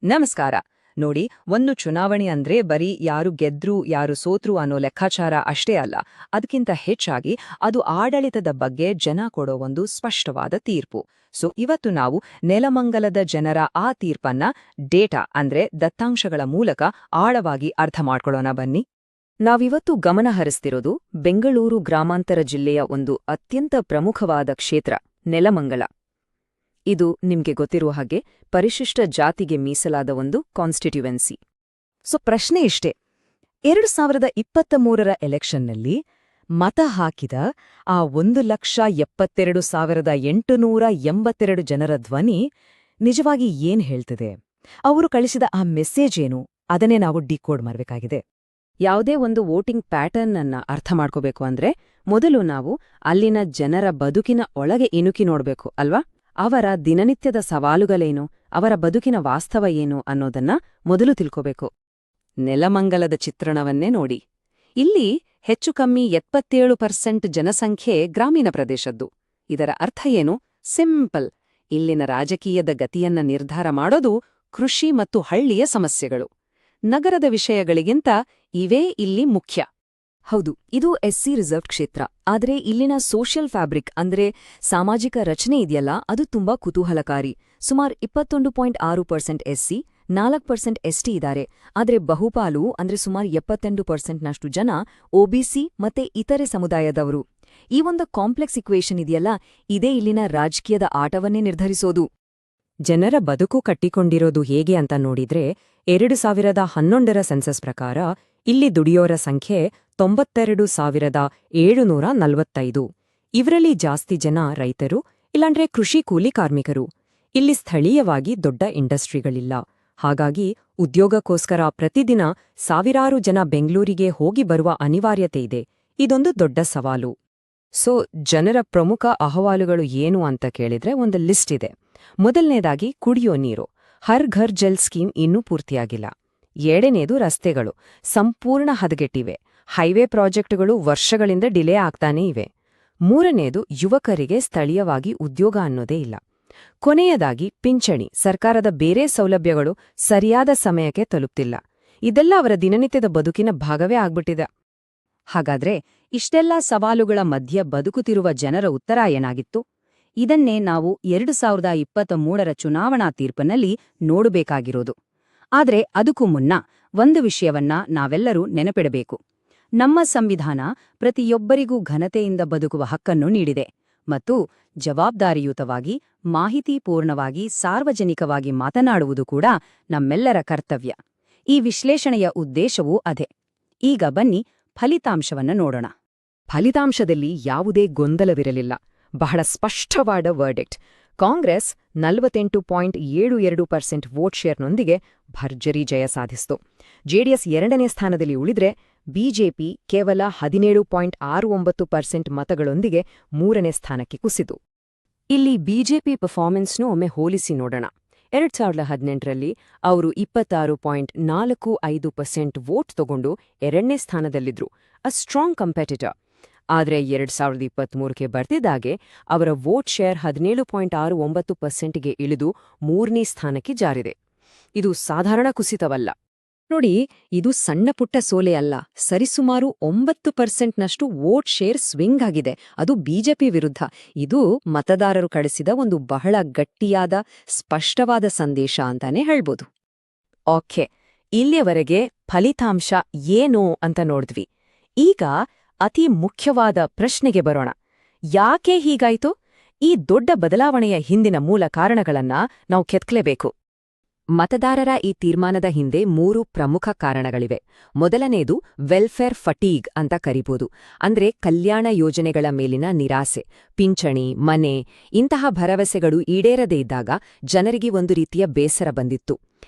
ನಮಸ್ಕಾರ. ನೋಡಿ, ಒಂದು ಚುನಾವಣೆ ಅಂದ್ರೆ ಬರೀ ಯಾರು ಗೆದ್ರು ಯಾರು ಸೋತ್ರು ಅನ್ನೋ ಲೆಕ್ಕಾಚಾರ ಅಷ್ಟೇ ಅಲ್ಲ. ಅದಕ್ಕಿಂತ ಹೆಚ್ಚಾಗಿ ಅದು ಆಡಳಿತದ ಬಗ್ಗೆ ಜನ ಕೊಡೋ ಒಂದು ಸ್ಪಷ್ಟವಾದ ತೀರ್ಪು. ಇವತ್ತು ನಾವು ನೆಲಮಂಗಲದ ಜನರ ಆ ತೀರ್ಪನ್ನ ಡೇಟಾ ಅಂದ್ರೆ ದತ್ತಾಂಶಗಳ ಮೂಲಕ ಆಳವಾಗಿ ಅರ್ಥ ಮಾಡ್ಕೊಳ್ಳೋಣ ಬನ್ನಿ. ನಾವಿವತ್ತು ಗಮನ ಹರಿಸ್ತಿರೋದು ಬೆಂಗಳೂರು ಗ್ರಾಮಾಂತರ ಜಿಲ್ಲೆಯ ಒಂದು ಅತ್ಯಂತ ಪ್ರಮುಖವಾದ ಕ್ಷೇತ್ರ, ನೆಲಮಂಗಲ. ಇದು ನಿಮ್ಗೆ ಗೊತ್ತಿರುವ ಹಾಗೆ ಪರಿಶಿಷ್ಟ ಜಾತಿಗೆ ಮೀಸಲಾದ ಒಂದು ಕಾನ್ಸ್ಟಿಟ್ಯೂವೆನ್ಸಿ. ಪ್ರಶ್ನೆ ಇಷ್ಟೇ, 2023ರ ಎಲೆಕ್ಷನ್ನಲ್ಲಿ ಮತ ಹಾಕಿದ ಆ 1,72,882 ಜನರ ಧ್ವನಿ ನಿಜವಾಗಿ ಏನ್ ಹೇಳ್ತಿದೆ? ಅವರು ಕಳಿಸಿದ ಆ ಮೆಸೇಜ್ ಏನು? ಅದನ್ನೇ ನಾವು ಡಿಕೋಡ್ ಮಾಡಬೇಕಾಗಿದೆ. ಯಾವುದೇ ಒಂದು ವೋಟಿಂಗ್ ಪ್ಯಾಟರ್ನ್ ಅನ್ನ ಅರ್ಥ ಮಾಡ್ಕೋಬೇಕು ಅಂದ್ರೆ ಮೊದಲು ನಾವು ಅಲ್ಲಿನ ಜನರ ಬದುಕಿನ ಒಳಗೆ ಇಣುಕಿ ನೋಡ್ಬೇಕು ಅಲ್ವಾ? ಅವರ ದಿನನಿತ್ಯದ ಸವಾಲುಗಳೇನು, ಅವರ ಬದುಕಿನ ವಾಸ್ತವ ಏನು ಅನ್ನೋದನ್ನ ಮೊದಲು ತಿಳ್ಕೋಬೇಕು. ನೆಲಮಂಗಲದ ಚಿತ್ರಣವನ್ನೇ ನೋಡಿ. ಇಲ್ಲಿ ಹೆಚ್ಚು ಕಮ್ಮಿ 77% ಜನಸಂಖ್ಯೆ ಗ್ರಾಮೀಣ ಪ್ರದೇಶದ್ದು. ಇದರ ಅರ್ಥ ಏನು? ಸಿಂಪಲ್. ಇಲ್ಲಿನ ರಾಜಕೀಯದ ಗತಿಯನ್ನ ನಿರ್ಧಾರ ಮಾಡೋದು ಕೃಷಿ ಮತ್ತು ಹಳ್ಳಿಯ ಸಮಸ್ಯೆಗಳು. ನಗರದ ವಿಷಯಗಳಿಗಿಂತ ಇವೇ ಇಲ್ಲಿ ಮುಖ್ಯ. ಹೌದು, ಇದು ಎಸ್ಸಿ ರಿಸರ್ವ್ಡ್ ಕ್ಷೇತ್ರ. ಆದ್ರೆ ಇಲ್ಲಿನ ಸೋಷಿಯಲ್ ಫ್ಯಾಬ್ರಿಕ್ ಅಂದ್ರೆ ಸಾಮಾಜಿಕ ರಚನೆ ಇದೆಯಲ್ಲ, ಅದು ತುಂಬಾ ಕುತೂಹಲಕಾರಿ. ಸುಮಾರು 21.6% ಎಸ್ಸಿ, 4% ಎಸ್ಟಿ ಇದ್ದಾರೆ. ಆದ್ರೆ ಬಹುಪಾಲು ಅಂದ್ರೆ ಸುಮಾರು 78%ನಷ್ಟು ಜನ ಒಬಿಸಿ ಮತ್ತೆ ಇತರೆ ಸಮುದಾಯದವರು. ಈ ಒಂದು ಕಾಂಪ್ಲೆಕ್ಸ್ ಇಕ್ವೇಷನ್ ಇದೆಯಲ್ಲ, ಇದೇ ಇಲ್ಲಿನ ರಾಜಕೀಯದ ಆಟವನ್ನೇ ನಿರ್ಧರಿಸೋದು. ಜನರ ಬದುಕು ಕಟ್ಟಿಕೊಂಡಿರೋದು ಹೇಗೆ ಅಂತ ನೋಡಿದ್ರೆ 2011ರ ಸೆನ್ಸಸ್ ಪ್ರಕಾರ ಇಲ್ಲಿ ದುಡಿಯೋರ ಸಂಖ್ಯೆ 92,745. ಇವರಲ್ಲಿ ಜಾಸ್ತಿ ಜನ ರೈತರು, ಇಲ್ಲಾಂದ್ರೆ ಕೃಷಿ ಕೂಲಿ ಕಾರ್ಮಿಕರು. ಇಲ್ಲಿ ಸ್ಥಳೀಯವಾಗಿ ದೊಡ್ಡ ಇಂಡಸ್ಟ್ರಿಗಳಿಲ್ಲ. ಹಾಗಾಗಿ ಉದ್ಯೋಗಕ್ಕೋಸ್ಕರ ಪ್ರತಿದಿನ ಸಾವಿರಾರು ಜನ ಬೆಂಗಳೂರಿಗೆ ಹೋಗಿ ಬರುವ ಅನಿವಾರ್ಯತೆ ಇದೆ. ಇದೊಂದು ದೊಡ್ಡ ಸವಾಲು. ಜನರ ಪ್ರಮುಖ ಅಹವಾಲುಗಳು ಏನು ಅಂತ ಕೇಳಿದ್ರೆ ಒಂದು ಲಿಸ್ಟ್ ಇದೆ. ಮೊದಲನೇದಾಗಿ ಕುಡಿಯೋ ನೀರು. ಹರ್ ಘರ್ ಜಲ್ ಸ್ಕೀಮ್ ಇನ್ನೂ ಪೂರ್ತಿಯಾಗಿಲ್ಲ. ಎರಡನೇದು ರಸ್ತೆಗಳು ಸಂಪೂರ್ಣ ಹದಗೆಟ್ಟಿವೆ. ಹೈವೇ ಪ್ರಾಜೆಕ್ಟ್ಗಳು ವರ್ಷಗಳಿಂದ ಡಿಲೇ ಆಗ್ತಾನೇ ಇವೆ. ಮೂರನೇದು ಯುವಕರಿಗೆ ಸ್ಥಳೀಯವಾಗಿ ಉದ್ಯೋಗ ಅನ್ನೋದೇ ಇಲ್ಲ. ಕೊನೆಯದಾಗಿ ಪಿಂಚಣಿ, ಸರ್ಕಾರದ ಬೇರೆ ಸೌಲಭ್ಯಗಳು ಸರಿಯಾದ ಸಮಯಕ್ಕೆ ತಲುಪ್ತಿಲ್ಲ. ಇದೆಲ್ಲ ಅವರ ದಿನನಿತ್ಯದ ಬದುಕಿನ ಭಾಗವೇ ಆಗ್ಬಿಟ್ಟಿದೆ. ಹಾಗಾದ್ರೆ ಇಷ್ಟೆಲ್ಲಾ ಸವಾಲುಗಳ ಮಧ್ಯೆ ಬದುಕುತ್ತಿರುವ ಜನರ ಉತ್ತರ ಏನಾಗಿತ್ತು? ಇದನ್ನೇ ನಾವು 2023ರ ಚುನಾವಣಾ ತೀರ್ಪಿನಲ್ಲಿ ನೋಡಬೇಕಾಗಿರೋದು. ಆದ್ರೆ ಅದಕ್ಕೂ ಮುನ್ನ ಒಂದು ವಿಷಯವನ್ನ ನಾವೆಲ್ಲರೂ ನೆನಪಿಡಬೇಕು. ನಮ್ಮ ಸಂವಿಧಾನ ಪ್ರತಿಯೊಬ್ಬರಿಗೂ ಘನತೆಯಿಂದ ಬದುಕುವ ಹಕ್ಕನ್ನು ನೀಡಿದೆ ಮತ್ತು ಜವಾಬ್ದಾರಿಯುತವಾಗಿ, ಮಾಹಿತಿಪೂರ್ಣವಾಗಿ, ಸಾರ್ವಜನಿಕವಾಗಿ ಮಾತನಾಡುವುದು ಕೂಡ ನಮ್ಮೆಲ್ಲರ ಕರ್ತವ್ಯ. ಈ ವಿಶ್ಲೇಷಣೆಯ ಉದ್ದೇಶವೂ ಅದೇ. ಈಗ ಬನ್ನಿ ಫಲಿತಾಂಶವನ್ನ ನೋಡೋಣ. ಫಲಿತಾಂಶದಲ್ಲಿ ಯಾವುದೇ ಗೊಂದಲವಿರಲಿಲ್ಲ. ಬಹಳ ಸ್ಪಷ್ಟವಾದ ವರ್ಡಿಕ್ಟ್. ಕಾಂಗ್ರೆಸ್ 48.72% ವೋಟ್ ಶೇರ್ನೊಂದಿಗೆ ಭರ್ಜರಿ ಜಯ ಸಾಧಿಸಿತು. ಜೆಡಿಎಸ್ ಎರಡನೇ ಸ್ಥಾನದಲ್ಲಿ ಉಳಿದ್ರೆ ಬಿಜೆಪಿ ಕೇವಲ 17.69% ಮತಗಳೊಂದಿಗೆ ಮೂರನೇ ಸ್ಥಾನಕ್ಕೆ ಕುಸಿತು. ಇಲ್ಲಿ ಬಿಜೆಪಿ ಪರ್ಫಾರ್ಮೆನ್ಸ್ನೂ ಒಮ್ಮೆ ಹೋಲಿಸಿ ನೋಡೋಣ. 2018ರಲ್ಲಿ ಅವರು 26.45% ವೋಟ್ ತಗೊಂಡು ಎರಡನೇ ಸ್ಥಾನದಲ್ಲಿದ್ರು. A strong ಕಂಪೆಟಿಟರ್. ಆದರೆ 2023ಕ್ಕೆ ಬರ್ತಿದ್ದಾಗೆ ಅವರ ವೋಟ್ ಶೇರ್ 17.69%ಗೆ ಇಳಿದು ಮೂರನೇ ಸ್ಥಾನಕ್ಕೆ ಜಾರಿದೆ. ಇದು ಸಾಧಾರಣ ಕುಸಿತವಲ್ಲ. ನೋಡಿ, ಇದು ಸಣ್ಣ ಪುಟ್ಟ ಸೋಲೆ ಅಲ್ಲ. ಸರಿಸುಮಾರು 9%ನಷ್ಟು ವೋಟ್ ಶೇರ್ ಸ್ವಿಂಗ್ ಆಗಿದೆ. ಅದು ಬಿಜೆಪಿ ವಿರುದ್ಧ. ಇದು ಮತದಾರರು ಕಳಿಸಿದ ಒಂದು ಬಹಳ ಗಟ್ಟಿಯಾದ, ಸ್ಪಷ್ಟವಾದ ಸಂದೇಶ ಅಂತಾನೆ ಹೇಳ್ಬೋದು. ಓಕೆ, ಇಲ್ಲಿಯವರೆಗೆ ಫಲಿತಾಂಶ ಏನು ಅಂತ ನೋಡಿದ್ವಿ. ಈಗ ಅತಿ ಮುಖ್ಯವಾದ ಪ್ರಶ್ನೆಗೆ ಬರೋಣ. ಯಾಕೆ ಹೀಗಾಯ್ತು? ಈ ದೊಡ್ಡ ಬದಲಾವಣೆಯ ಹಿಂದಿನ ಮೂಲ ಕಾರಣಗಳನ್ನ ನಾವು ಕೆತ್ಕಲೇಬೇಕು. ಮತದಾರರ ಈ ತೀರ್ಮಾನದ ಹಿಂದೆ 3 ಪ್ರಮುಖ ಕಾರಣಗಳಿವೆ. ಮೊದಲನೇದು ವೆಲ್ಫೇರ್ ಫಟೀಗ್ ಅಂತ ಕರಿಬೋದು. ಅಂದ್ರೆ ಕಲ್ಯಾಣ ಯೋಜನೆಗಳ ಮೇಲಿನ ನಿರಾಸೆ. ಪಿಂಚಣಿ, ಮನೆ ಇಂತಹ ಭರವಸೆಗಳು ಈಡೇರದೇ ಇದ್ದಾಗ ಜನರಿಗೆ ಒಂದು ರೀತಿಯ ಬೇಸರ ಬಂದಿತ್ತು.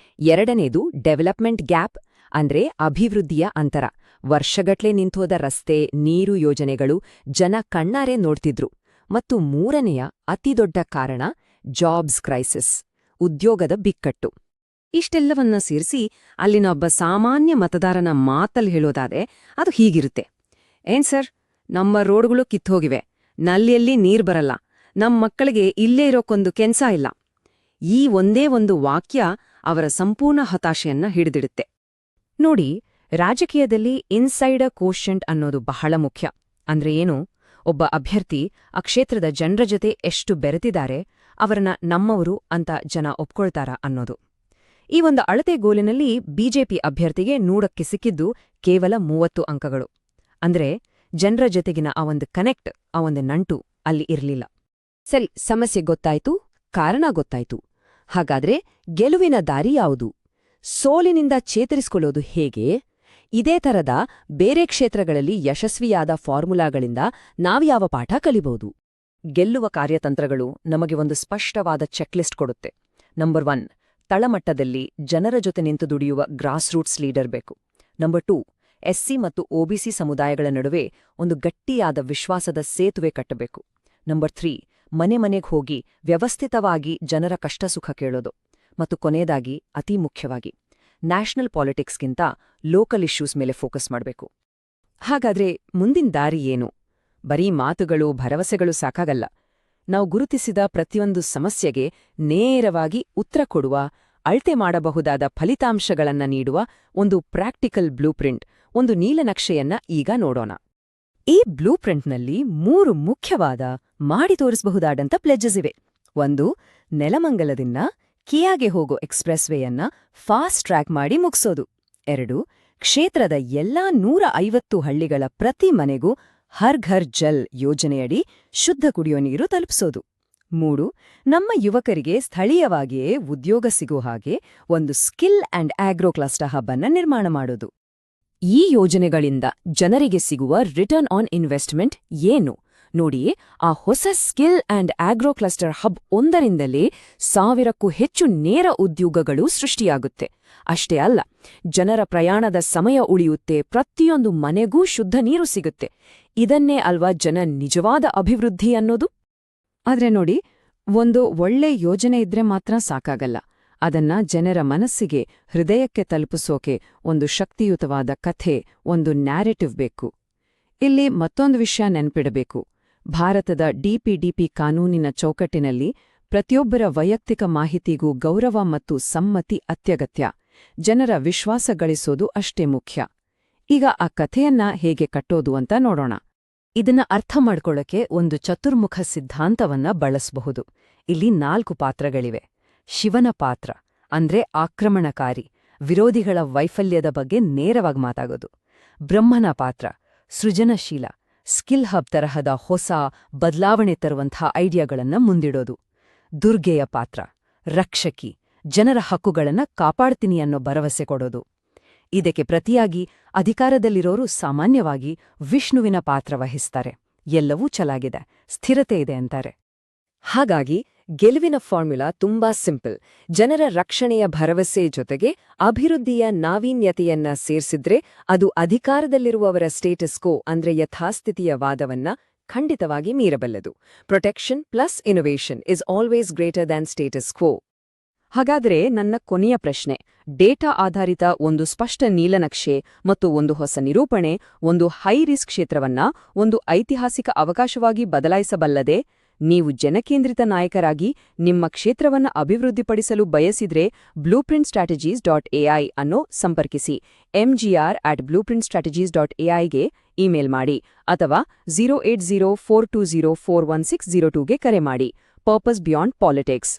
ಎರಡನೇದು ಡೆವಲಪ್ಮೆಂಟ್ ಗ್ಯಾಪ್, ಅಂದ್ರೆ ಅಭಿವೃದ್ಧಿಯ ಅಂತರ. ವರ್ಷಗಟ್ಲೆ ನಿಂತೋದ ರಸ್ತೆ, ನೀರು ಯೋಜನೆಗಳು ಜನ ಕಣ್ಣಾರೆ ನೋಡ್ತಿದ್ರು. ಮತ್ತು ಮೂರನೆಯ ಅತಿದೊಡ್ಡ ಕಾರಣ ಜಾಬ್ಸ್ ಕ್ರೈಸಿಸ್, ಉದ್ಯೋಗದ ಬಿಕ್ಕಟ್ಟು. ಇಷ್ಟೆಲ್ಲವನ್ನ ಸೇರಿಸಿ ಅಲ್ಲಿನ ಒಬ್ಬ ಸಾಮಾನ್ಯ ಮತದಾರನ ಮಾತಲ್ಲಿ ಹೇಳೋದಾದ್ರೆ ಅದು ಹೀಗಿರುತ್ತೆ. ಏನ್ ಸರ್, ನಮ್ಮ ರೋಡ್ಗಳು ಕಿತ್ತೋಗಿವೆ, ನಲ್ಲಿಯಲ್ಲಿ ನೀರ್ ಬರಲ್ಲ, ನಮ್ ಮಕ್ಕಳಿಗೆ ಇಲ್ಲೇ ಇರೋಕ್ಕೊಂದು ಕೆಲ್ಸ ಇಲ್ಲ. ಈ ಒಂದೇ ಒಂದು ವಾಕ್ಯ ಅವರ ಸಂಪೂರ್ಣ ಹತಾಶೆಯನ್ನ ಹಿಡಿದಿಡುತ್ತೆ. ನೋಡಿ, ರಾಜಕೀಯದಲ್ಲಿ ಇನ್ಸೈಡರ್ ಕೋಶೆಂಟ್ ಅನ್ನೋದು ಬಹಳ ಮುಖ್ಯ. ಅಂದ್ರೆ ಏನು? ಒಬ್ಬ ಅಭ್ಯರ್ಥಿ ಆ ಕ್ಷೇತ್ರದ ಜನರ ಜೊತೆ ಎಷ್ಟು ಬೆರೆತಿದ್ದಾರೆ, ಅವರನ್ನ ನಮ್ಮವರು ಅಂತ ಜನ ಒಪ್ಕೊಳ್ತಾರಾ ಅನ್ನೋದು. ಈ ಒಂದು ಅಳತೆಗೋಲಿನಲ್ಲಿ ಬಿಜೆಪಿ ಅಭ್ಯರ್ಥಿಗೆ ನೋಡಕ್ಕೆ ಸಿಕ್ಕಿದ್ದು ಕೇವಲ 30 ಅಂಕಗಳು. ಅಂದ್ರೆ ಜನರ ಜೊತೆಗಿನ ಆ ಒಂದು ಕನೆಕ್ಟ್, ಆ ಒಂದು ನಂಟು ಅಲ್ಲಿ ಇರ್ಲಿಲ್ಲ. ಸರಿ, ಸಮಸ್ಯೆ ಗೊತ್ತಾಯ್ತು, ಕಾರಣ ಗೊತ್ತಾಯ್ತು. ಹಾಗಾದ್ರೆ ಗೆಲುವಿನ ದಾರಿ ಯಾವುದು? ಸೋಲಿನಿಂದ ಚೇತರಿಸಿಕೊಳ್ಳೋದು ಹೇಗೆ? ಇದೇ ತರದ ಬೇರೆ ಕ್ಷೇತ್ರಗಳಲ್ಲಿ ಯಶಸ್ವಿಯಾದ ಫಾರ್ಮುಲಾಗಳಿಂದ ನಾವ್ಯಾವ ಪಾಠ ಕಲಿಬಹುದು? ಗೆಲ್ಲುವ ಕಾರ್ಯತಂತ್ರಗಳು ನಮಗೆ ಒಂದು ಸ್ಪಷ್ಟವಾದ ಚೆಕ್ಲಿಸ್ಟ್ ಕೊಡುತ್ತೆ. ನಂಬರ್ 1, ತಳಮಟ್ಟದಲ್ಲಿ ಜನರ ಜೊತೆ ನಿಂತು ದುಡಿಯುವ ಗ್ರಾಸ್ ರೂಟ್ಸ್ ಲೀಡರ್ ಬೇಕು. ನಂಬರ್ 2, ಎಸ್ಸಿ ಮತ್ತು ಒಬಿಸಿ ಸಮುದಾಯಗಳ ನಡುವೆ ಒಂದು ಗಟ್ಟಿಯಾದ ವಿಶ್ವಾಸದ ಸೇತುವೆ ಕಟ್ಟಬೇಕು. ನಂಬರ್ 3, ಮನೆ ಮನೆಗೆ ಹೋಗಿ ವ್ಯವಸ್ಥಿತವಾಗಿ ಜನರ ಕಷ್ಟ ಸುಖ ಕೇಳೋದು. ಮತ್ತು ಕೊನೆಯದಾಗಿ, ಅತೀ ಮುಖ್ಯವಾಗಿ, ನ್ಯಾಷನಲ್ ಪಾಲಿಟಿಕ್ಸ್ಗಿಂತ ಲೋಕಲ್ ಇಶ್ಯೂಸ್ ಮೇಲೆ ಫೋಕಸ್ ಮಾಡಬೇಕು. ಹಾಗಾದ್ರೆ ಮುಂದಿನ ದಾರಿ ಏನು? ಬರೀ ಮಾತುಗಳು, ಭರವಸೆಗಳು ಸಾಕಾಗಲ್ಲ. ನಾವು ಗುರುತಿಸಿದ ಪ್ರತಿಯೊಂದು ಸಮಸ್ಯೆಗೆ ನೇರವಾಗಿ ಉತ್ತರ ಕೊಡುವ, ಅಳತೆ ಮಾಡಬಹುದಾದ ಫಲಿತಾಂಶಗಳನ್ನ ನೀಡುವ ಒಂದು ಪ್ರಾಕ್ಟಿಕಲ್ ಬ್ಲೂಪ್ರಿಂಟ್, ಒಂದು ನೀಲನಕ್ಷೆಯನ್ನ ಈಗ ನೋಡೋಣ. ಈ ಬ್ಲೂಪ್ರಿಂಟ್ನಲ್ಲಿ 3 ಮುಖ್ಯವಾದ ಮಾಡಿ ತೋರಿಸಬಹುದಾದಂಥ ಪ್ಲೆಡ್ಜಸ್ ಇವೆ. 1, ನೆಲಮಂಗಲದಿಂದ ಕಿಯಾಗೆ ಹೋಗೋ ಎಕ್ಸ್‌ಪ್ರೆಸ್‌ವೇಯನ್ನ ಫಾಸ್ಟ್ ಟ್ರ್ಯಾಕ್ ಮಾಡಿ ಮುಗಿಸೋದು. 2, ಕ್ಷೇತ್ರದ ಎಲ್ಲಾ 150 ಹಳ್ಳಿಗಳ ಪ್ರತಿ ಮನೆಗೂ ಹರ್ ಘರ್ ಜಲ್ ಯೋಜನೆಯಡಿ ಶುದ್ಧ ಕುಡಿಯೋ ನೀರು ತಲುಪಿಸೋದು. 3, ನಮ್ಮ ಯುವಕರಿಗೆ ಸ್ಥಳೀಯವಾಗಿಯೇ ಉದ್ಯೋಗ ಸಿಗೋ ಹಾಗೆ ಒಂದು skill and agro cluster hub ಅನ್ನ ನಿರ್ಮಾಣ ಮಾಡೋದು. ಈ ಯೋಜನೆಗಳಿಂದ ಜನರಿಗೆ ಸಿಗುವ ರಿಟರ್ನ್ ಆನ್ ಇನ್ವೆಸ್ಟ್ಮೆಂಟ್ ಏನು? ನೋಡಿ, ಆ ಹೊಸ skill and agro cluster hub ಒಂದರಿಂದಲೇ 1000ಕ್ಕೂ ಹೆಚ್ಚು ನೇರ ಉದ್ಯೋಗಗಳು ಸೃಷ್ಟಿಯಾಗುತ್ತೆ. ಅಷ್ಟೇ ಅಲ್ಲ, ಜನರ ಪ್ರಯಾಣದ ಸಮಯ ಉಳಿಯುತ್ತೆ, ಪ್ರತಿಯೊಂದು ಮನೆಗೂ ಶುದ್ಧ ನೀರು ಸಿಗುತ್ತೆ. ಇದನ್ನೇ ಅಲ್ವಾ ಜನ ನಿಜವಾದ ಅಭಿವೃದ್ಧಿ ಅನ್ನೋದು? ಆದ್ರೆ ನೋಡಿ, ಒಂದು ಒಳ್ಳೆ ಯೋಜನೆ ಇದ್ರೆ ಮಾತ್ರ ಸಾಕಾಗಲ್ಲ. ಅದನ್ನ ಜನರ ಮನಸ್ಸಿಗೆ, ಹೃದಯಕ್ಕೆ ತಲುಪಿಸೋಕೆ ಒಂದು ಶಕ್ತಿಯುತವಾದ ಕಥೆ, ಒಂದು ನ್ಯಾರೇಟಿವ್ ಬೇಕು. ಇಲ್ಲಿ ಮತ್ತೊಂದು ವಿಷಯ ನೆನ್ಪಿಡಬೇಕು. ಭಾರತದ ಡಿಪಿಡಿಪಿ ಕಾನೂನಿನ ಚೌಕಟ್ಟಿನಲ್ಲಿ ಪ್ರತಿಯೊಬ್ಬರ ವೈಯಕ್ತಿಕ ಮಾಹಿತಿಗೂ ಗೌರವ ಮತ್ತು ಸಮ್ಮತಿ ಅತ್ಯಗತ್ಯ. ಜನರ ವಿಶ್ವಾಸ ಗಳಿಸೋದು ಅಷ್ಟೇ ಮುಖ್ಯ. ಈಗ ಆ ಕಥೆಯನ್ನ ಹೇಗೆ ಕಟ್ಟೋದು ಅಂತ ನೋಡೋಣ. ಇದನ್ನ ಅರ್ಥ ಮಾಡ್ಕೊಳ್ಳೋಕೆ ಒಂದು ಚತುರ್ಮುಖ ಸಿದ್ಧಾಂತವನ್ನ ಬಳಸಬಹುದು. ಇಲ್ಲಿ 4 ಪಾತ್ರಗಳಿವೆ. ಶಿವನ ಪಾತ್ರ ಅಂದ್ರೆ ಆಕ್ರಮಣಕಾರಿ, ವಿರೋಧಿಗಳ ವೈಫಲ್ಯದ ಬಗ್ಗೆ ನೇರವಾಗಿ ಮಾತಾಗೋದು. ಬ್ರಹ್ಮನ ಪಾತ್ರ ಸೃಜನಶೀಲ, ಸ್ಕಿಲ್ ಹಬ್ ತರಹದ ಹೊಸ ಬದಲಾವಣೆ ತರುವಂಥ ಐಡಿಯಾಗಳನ್ನ ಮುಂದಿಡೋದು. ದುರ್ಗೆಯ ಪಾತ್ರ ರಕ್ಷಕಿ, ಜನರ ಹಕ್ಕುಗಳನ್ನ ಕಾಪಾಡ್ತೀನಿ ಅನ್ನೋ ಭರವಸೆ ಕೊಡೋದು. ಇದಕ್ಕೆ ಪ್ರತಿಯಾಗಿ ಅಧಿಕಾರದಲ್ಲಿರೋರು ಸಾಮಾನ್ಯವಾಗಿ ವಿಷ್ಣುವಿನ ಪಾತ್ರ ವಹಿಸ್ತಾರೆ. ಎಲ್ಲವೂ ಚೆನ್ನಾಗಿದೆ, ಸ್ಥಿರತೆ ಇದೆ ಅಂತಾರೆ. ಹಾಗಾಗಿ ಗೆಲುವಿನ ಫಾರ್ಮುಲಾ ತುಂಬಾ ಸಿಂಪಲ್. ಜನರ ರಕ್ಷಣೆಯ ಭರವಸೆ ಜೊತೆಗೆ ಅಭಿವೃದ್ಧಿಯ ನಾವೀನ್ಯತೆಯನ್ನ ಸೇರ್ಸಿದ್ರೆ ಅದು ಅಧಿಕಾರದಲ್ಲಿರುವವರ ಸ್ಟೇಟಸ್ ಕೋ ಅಂದ್ರೆ ಯಥಾಸ್ಥಿತಿಯ ವಾದವನ್ನ ಖಂಡಿತವಾಗಿ ಮೀರಬಲ್ಲದು. Protection plus innovation is always greater than status quo. ಹಾಗಾದ್ರೆ ನನ್ನ ಕೊನೆಯ ಪ್ರಶ್ನೆ, ಡೇಟಾ ಆಧಾರಿತ ಒಂದು ಸ್ಪಷ್ಟ ನೀಲನಕ್ಷೆ ಮತ್ತು ಒಂದು ಹೊಸ ನಿರೂಪಣೆ ಒಂದು ಹೈ ರಿಸ್ಕ್ ಕ್ಷೇತ್ರವನ್ನ ಒಂದು ಐತಿಹಾಸಿಕ ಅವಕಾಶವಾಗಿ ಬದಲಾಯಿಸಬಲ್ಲದೆ? ನೀವು ಜನಕೇಂದ್ರಿತ ನಾಯಕರಾಗಿ ನಿಮ್ಮ ಕ್ಷೇತ್ರವನ್ನು ಅಭಿವೃದ್ಧಿಪಡಿಸಲು ಬಯಸಿದ್ರೆ blueprintstrategies.ai ಅನ್ನು ಸಂಪರ್ಕಿಸಿ. mgr@blueprintstrategies.ai ಗೆ ಇಮೇಲ್ ಮಾಡಿ ಅಥವಾ 08042041602ಗೆ ಕರೆ ಮಾಡಿ. Purpose beyond politics.